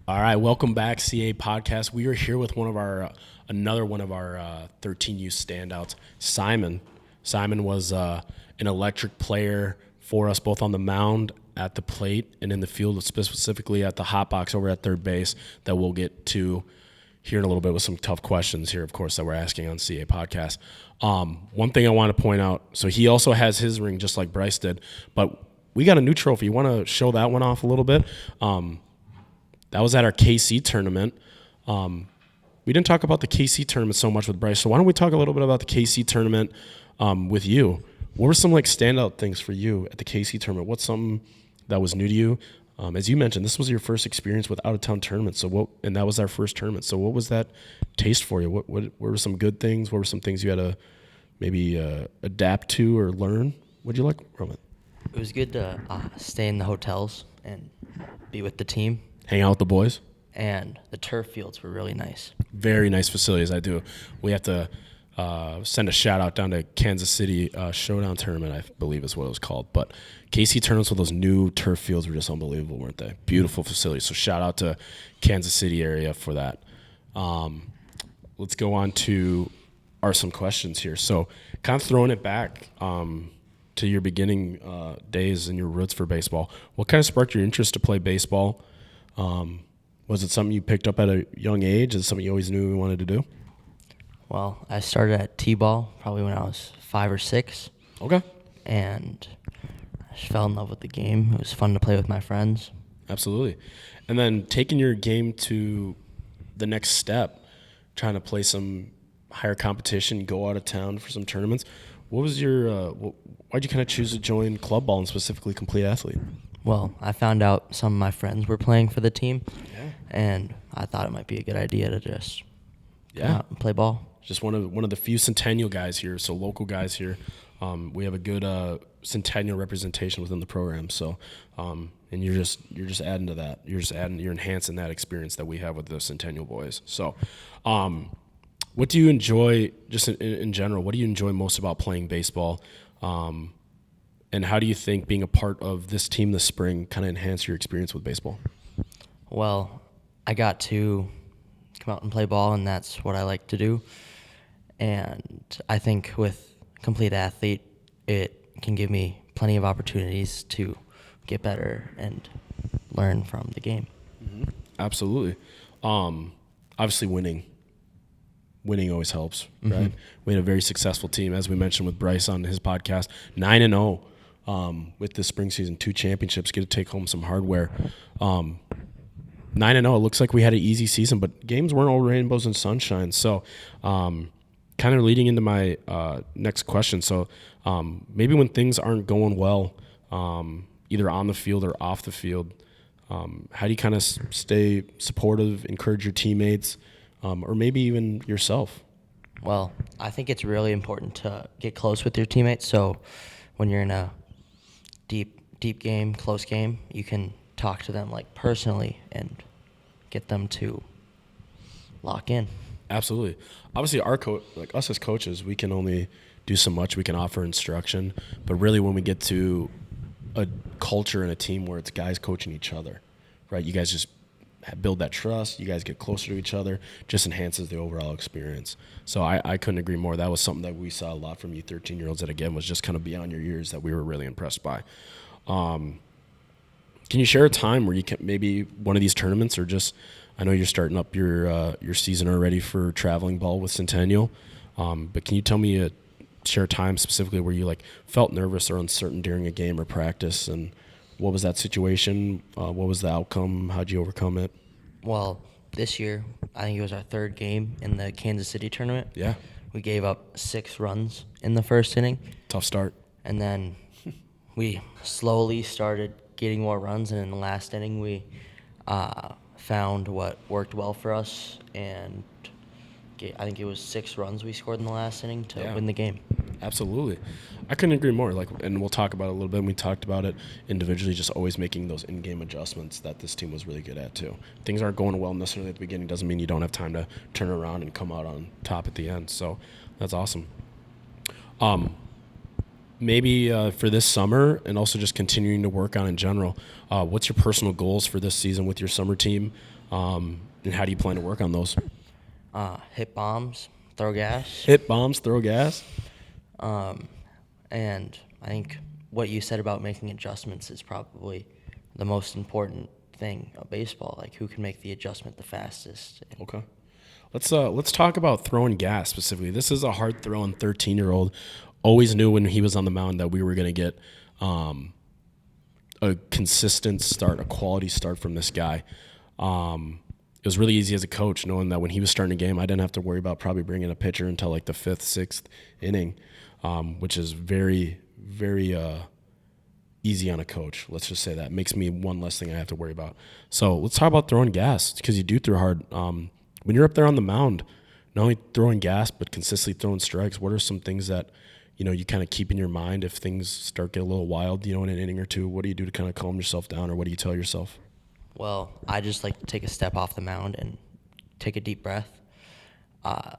All right, welcome back, CA Podcast. We are here with another one of our 13U standouts, Simon. Simon was an electric player for us, both on the mound, at the plate, and in the field, specifically at the hot box over at third base. That we'll get to here in a little bit with some tough questions here, of course, that we're asking on CA Podcast. One thing I want to point out: so he also has his ring, just like Bryce did, but we got a new trophy. You want to show that one off a little bit? That was at our KC tournament. We didn't talk about the KC tournament so much with Bryce, so why don't we talk a little bit about the KC tournament with you? What were some standout things for you at the KC tournament? What's something that was new to you? As you mentioned, this was your first experience with out-of-town tournaments, and that was our first tournament. So what was that taste for you? What were some good things? What were some things you had to maybe adapt to or learn? What did you like from it? It was good to stay in the hotels and be with the team. Hang out with the boys? And the turf fields were really nice. Very nice facilities. We have to send a shout out down to Kansas City Showdown Tournament, I believe is what it was called. But KC tournaments with those new turf fields were just unbelievable, weren't they? Beautiful facilities. So shout out to Kansas City area for that. Let's go on to some questions here. So kind of throwing it back to your beginning days and your roots for baseball. What kind of sparked your interest to play baseball? Was it something you picked up at a young age? Is it something you always knew you wanted to do? Well, I started at T-ball probably when I was 5 or 6. Okay. And I just fell in love with the game. It was fun to play with my friends. Absolutely. And then taking your game to the next step, trying to play some higher competition, go out of town for some tournaments. What was your why'd you kind of choose to join club ball and specifically complete athlete? Well, I found out some of my friends were playing for the team, and I thought it might be a good idea to just come out and play ball. Just one of the few Centennial guys here, so local guys here. We have a good Centennial representation within the program. So, and you're just adding to that. You're enhancing that experience that we have with the Centennial boys. So, what do you enjoy just in general? What do you enjoy most about playing baseball? And how do you think being a part of this team this spring kind of enhanced your experience with baseball? Well, I got to come out and play ball, and that's what I like to do. And I think with complete athlete, it can give me plenty of opportunities to get better and learn from the game. Mm-hmm. Absolutely. Obviously, winning always helps, right? Mm-hmm. We had a very successful team, as we mentioned with Bryce on his podcast, 9-0 with this spring season, 2 championships, get to take home some hardware. 9-0, it looks like we had an easy season, but games weren't all rainbows and sunshine. So kind of leading into my next question. So maybe when things aren't going well, either on the field or off the field, how do you kind of stay supportive, encourage your teammates, or maybe even yourself? Well, I think it's really important to get close with your teammates. So when you're in a deep game, close game, you can talk to them personally and get them to lock in. Absolutely. Obviously, us as coaches, we can only do so much. We can offer instruction, but really when we get to a culture and a team where it's guys coaching each other, right? You guys just build that trust. You guys get closer to each other. Just enhances the overall experience. So I couldn't agree more. That was something that we saw a lot from you 13-year-olds that, again, was just kind of beyond your years that we were really impressed by. Can you share a time where you can maybe one of these tournaments or just I know you're starting up your season already for traveling ball with Centennial, but can you share a time specifically where you felt nervous or uncertain during a game or practice, and what was that situation? What was the outcome? How'd you overcome it? Well, this year, I think it was our 3rd game in the Kansas City tournament. Yeah. We gave up 6 runs in the first inning. Tough start. And then we slowly started getting more runs, and in the last inning we found what worked well for us, and I think it was 6 runs we scored in the last inning to win the game. Absolutely. I couldn't agree more. And we'll talk about it a little bit. And we talked about it individually, just always making those in-game adjustments that this team was really good at too. Things aren't going well necessarily at the beginning. Doesn't mean you don't have time to turn around and come out on top at the end. So that's awesome. Maybe for this summer and also just continuing to work on in general, what's your personal goals for this season with your summer team? And how do you plan to work on those? Hit bombs, throw gas. Hit bombs, throw gas. And I think what you said about making adjustments is probably the most important thing of baseball. Like, who can make the adjustment the fastest? Okay. Let's talk about throwing gas specifically. This is a hard throwing 13-year-old. Always knew when he was on the mound that we were going to get a consistent start, a quality start from this guy. It was really easy as a coach knowing that when he was starting a game, I didn't have to worry about probably bringing a pitcher until like the 5th, 6th inning, which is very, very easy on a coach. Let's just say that. Makes me one less thing I have to worry about. So let's talk about throwing gas, because you do throw hard. When you're up there on the mound, not only throwing gas but consistently throwing strikes, what are some things that you kind of keep in your mind if things start get a little wild, in an inning or two? What do you do to kind of calm yourself down, or what do you tell yourself? Well, I just like to take a step off the mound and take a deep breath. I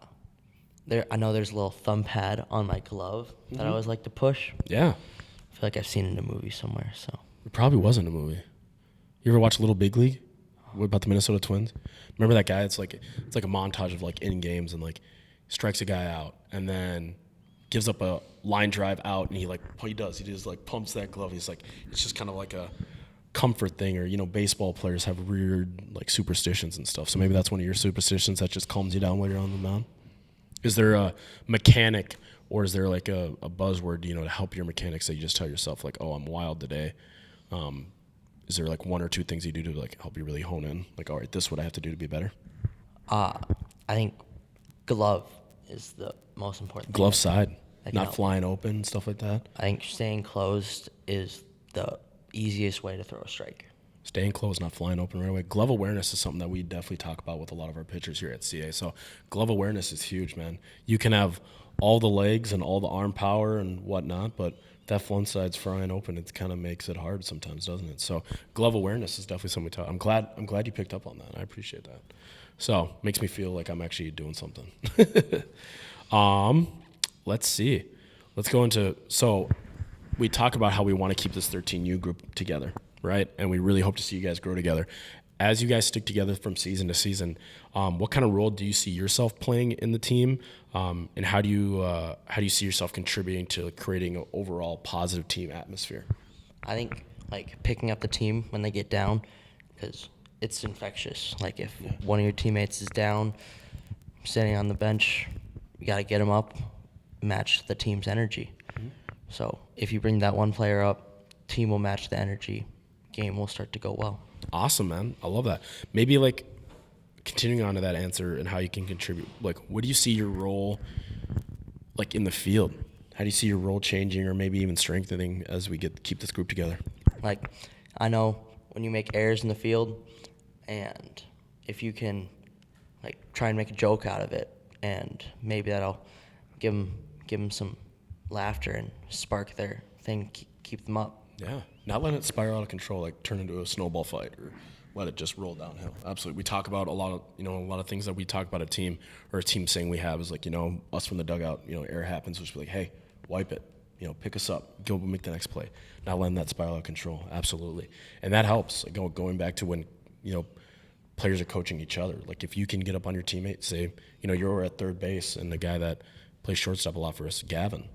know there's a little thumb pad on my glove that I always like to push. Yeah. I feel like I've seen it in a movie somewhere. So It probably wasn't a movie. You ever watch Little Big League? What about the Minnesota Twins? Remember that guy? It's like a montage of like in games, and like strikes a guy out and then gives up a line drive out, and he just like pumps that glove. He's like, it's just kind of like a comfort thing, or baseball players have weird like superstitions and stuff. So maybe that's one of your superstitions that just calms you down while you're on the mound. Is there a mechanic, or is there like a buzzword, to help your mechanics that you just tell yourself like, oh, I'm wild today? Is there like one or two things you do to like help you really hone in? Like, all right, this is what I have to do to be better. I think glove is the most important thing. Glove side, Like, not flying open, stuff like that. I think staying closed is the easiest way to throw a strike. Staying closed, not flying open right away. Glove awareness is something that we definitely talk about with a lot of our pitchers here at CA. So glove awareness is huge, man. You can have all the legs and all the arm power and whatnot, but that front side's flying open. It kind of makes it hard sometimes, doesn't it? So glove awareness is definitely something we talk. I'm glad you picked up on that. I appreciate that. So makes me feel like I'm actually doing something. Let's see. Let's go into, so we talk about how we want to keep this 13U group together, right? And we really hope to see you guys grow together. As you guys stick together from season to season, what kind of role do you see yourself playing in the team? And how do you see yourself contributing to creating an overall positive team atmosphere? I think like picking up the team when they get down, because it's infectious. Like if one of your teammates is down, sitting on the bench, you got to get them up, match the team's energy. Mm-hmm. So if you bring that one player up, team will match the energy, game will start to go well. Awesome, man. I love that. Maybe like continuing on to that answer and how you can contribute, like what do you see your role like in the field? How do you see your role changing or maybe even strengthening as we keep this group together? Like, I know when you make errors in the field, and if you can like try and make a joke out of it, and maybe that'll give them some laughter and spark their thing, keep them up. Yeah, not letting it spiral out of control, like turn into a snowball fight, or let it just roll downhill. Absolutely. We talk about a lot of things that we talk about a team saying we have is like, us from the dugout, error happens, we'll just be like, hey, wipe it, pick us up, go make the next play. Not letting that spiral out of control. Absolutely. And that helps. Like going back to when, players are coaching each other. Like if you can get up on your teammate, say, you're at third base and the guy that plays shortstop a lot for us, Gavin,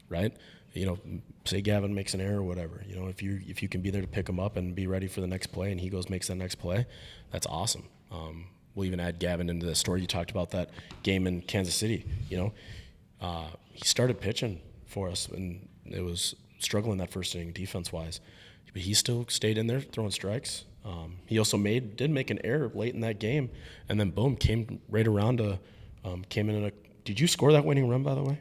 right? Say Gavin makes an error or whatever. If you can be there to pick him up and be ready for the next play, and he makes that next play, that's awesome. We'll even add Gavin into the story. You talked about that game in Kansas City. He started pitching for us, and it was struggling that first inning defense-wise, but he still stayed in there throwing strikes. He also did make an error late in that game, and then boom, came right around to came in. Did you score that winning run, by the way?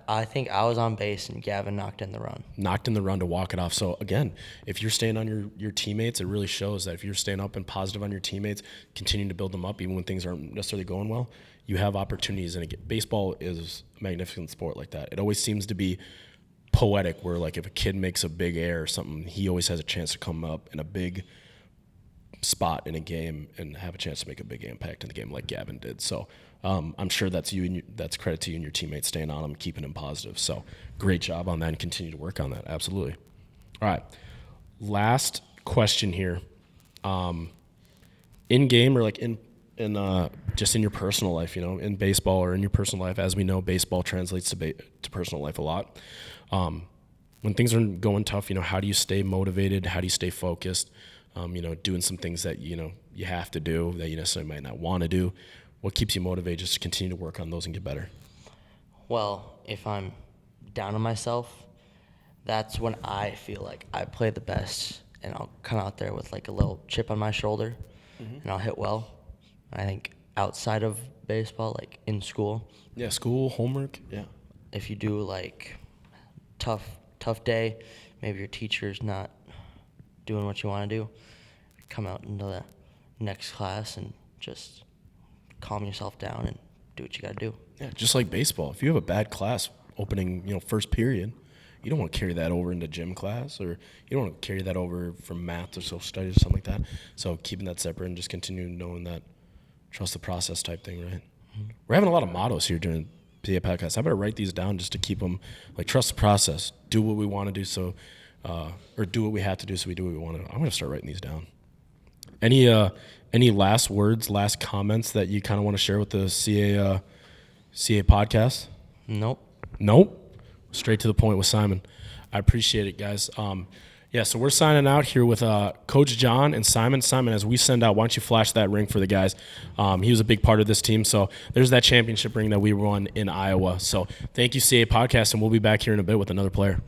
I think I was on base and Gavin knocked in the run. Knocked in the run to walk it off. So, again, if you're staying on your teammates, it really shows that if you're staying up and positive on your teammates, continuing to build them up even when things aren't necessarily going well, you have opportunities. And baseball is a magnificent sport like that. It always seems to be poetic where, like, if a kid makes a big error or something, he always has a chance to come up in a big spot in a game and have a chance to make a big impact in the game like Gavin did. So, I'm sure that's that's credit to you and your teammates staying on them, keeping them positive. So great job on that and continue to work on that. Absolutely. All right. Last question here. in game or like in just in your personal life, in baseball or in your personal life. As we know, baseball translates to personal life a lot. When things are going tough, how do you stay motivated? How do you stay focused? Doing some things that, you have to do that you necessarily might not want to do. What keeps you motivated just to continue to work on those and get better? Well, if I'm down on myself, that's when I feel like I play the best, and I'll come out there with like a little chip on my shoulder, and I'll hit well. I think outside of baseball, like in school. Yeah, school, homework, yeah. If you do like tough day, maybe your teacher's not doing what you want to do, come out into the next class and just calm yourself down and do what you got to do. Yeah, just like baseball. If you have a bad class opening, first period, you don't want to carry that over into gym class, or you don't want to carry that over from math or social studies or something like that. So keeping that separate and just continuing knowing that trust the process type thing, right? Mm-hmm. We're having a lot of mottos here during PA podcast. I better write these down just to keep them like trust the process, do what we want to do, or do what we have to do so we do what we want to do. I'm going to start writing these down. Any last words, last comments that you kind of want to share with the CA podcast? Nope. Straight to the point with Simon. I appreciate it, guys. So we're signing out here with Coach John and Simon. Simon, as we send out, why don't you flash that ring for the guys? He was a big part of this team. So there's that championship ring that we won in Iowa. So thank you, CA Podcast, and we'll be back here in a bit with another player.